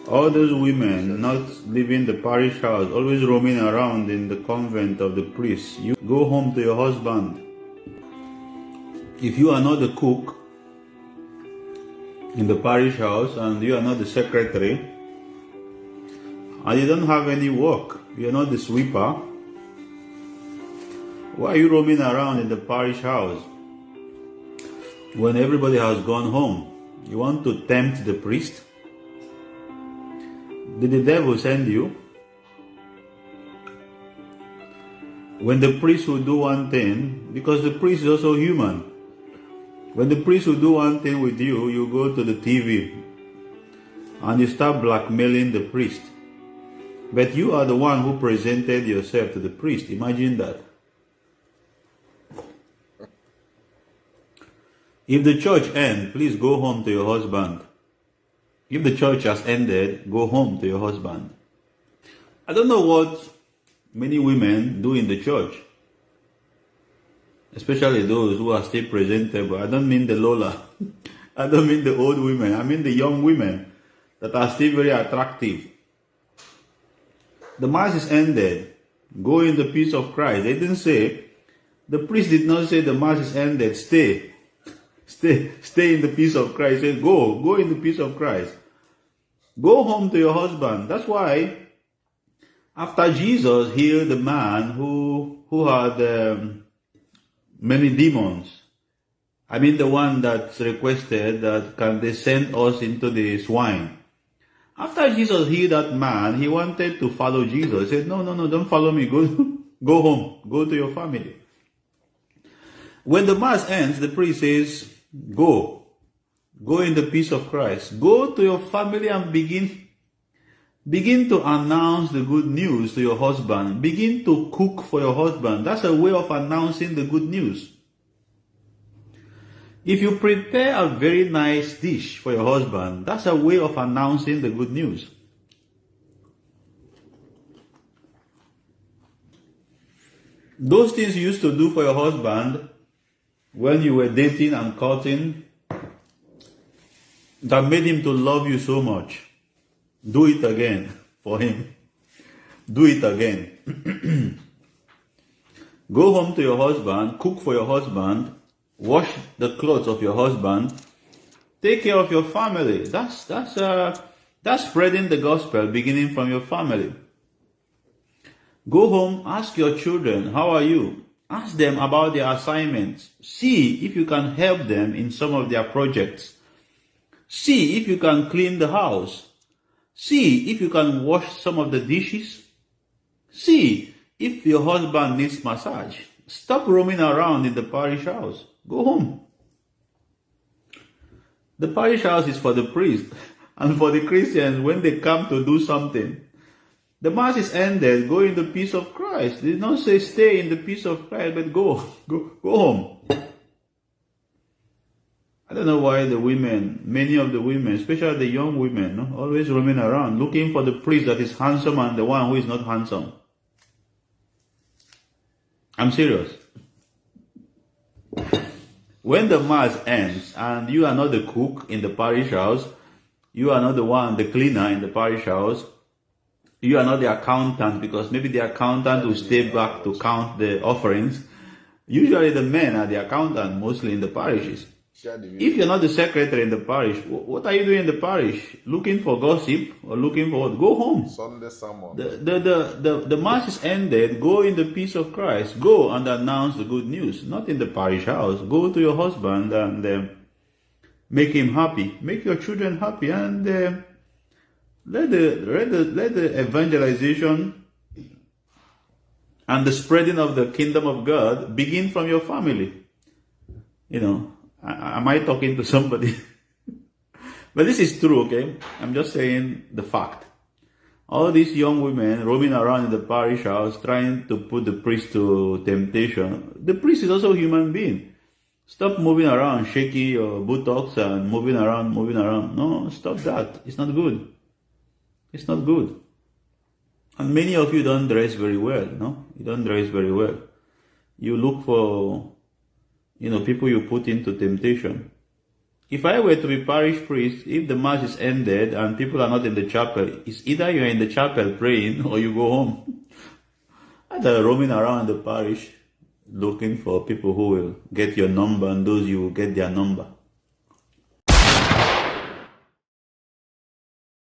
All those women not leaving the parish house, always roaming around in the convent of the priests. You go home to your husband. If you are not the cook in the parish house and you are not the secretary, and you don't have any work, you are not the sweeper, why are you roaming around in the parish house when everybody has gone home? You want to tempt the priest? Did the devil send you? When the priest will do one thing, because the priest is also human, when the priest will do one thing with you, you go to the TV and you start blackmailing the priest. But you are the one who presented yourself to the priest. Imagine that. If the church ends, please go home to your husband. If the church has ended, go home to your husband. I don't know what many women do in the church, especially those who are still presentable. I don't mean the Lola. I don't mean the old women. I mean the young women that are still very attractive. The mass is ended. Go in the peace of Christ. They didn't say, the priest did not say the mass is ended. Stay in the peace of Christ. He said, go in the peace of Christ. Go home to your husband. That's why after Jesus healed the man who had many demons, I mean the one that requested that can they send us into the swine. After Jesus healed that man, he wanted to follow Jesus. He said, no, don't follow me. Go home. Go to your family. When the mass ends, the priest says, go in the peace of Christ. Go to your family and begin to announce the good news to your husband. Begin to cook for your husband. That's a way of announcing the good news. If you prepare a very nice dish for your husband, that's a way of announcing the good news. Those things you used to do for your husband when you were dating and courting, that made him to love you so much, do it again for him. Do it again. Go home to your husband, cook for your husband, wash the clothes of your husband, take care of your family. That's spreading the gospel beginning from your family. Go home, ask your children, how are you? Ask them about their assignments. See if you can help them in some of their projects. See if you can clean the house. See if you can wash some of the dishes. See if your husband needs massage. Stop roaming around in the parish house. Go home. The parish house is for the priest and for the Christians when they come to do something. The mass is ended. Go in the peace of Christ. They did not say stay in the peace of Christ, but go home. I don't know why the women, many of the women, especially the young women, always roaming around looking for the priest that is handsome and the one who is not handsome. I'm serious. When the mass ends and you are not the cook in the parish house, you are not the one, the cleaner in the parish house, you are not the accountant, because maybe the accountant will stay back to count the offerings. Usually the men are the accountant, mostly in the parishes. If you're not the secretary in the parish, what are you doing in the parish? Looking for gossip or looking for what? Go home. Sunday sermon. The mass is ended. Go in the peace of Christ. Go and announce the good news. Not in the parish house. Go to your husband and make him happy. Make your children happy, and let the evangelization and the spreading of the kingdom of God begin from your family. You know. Am I talking to somebody? But this is true, okay? I'm just saying the fact. All these young women roaming around in the parish house trying to put the priest to temptation. The priest is also a human being. Stop moving around, shaking your buttocks and moving around. No, stop that. It's not good. It's not good. And many of you don't dress very well, no? You don't dress very well. You look for people you put into temptation. If I were to be parish priest, if the mass is ended and people are not in the chapel, it's either you're in the chapel praying or you go home. Either roaming around the parish looking for people who will get your number and those you will get their number.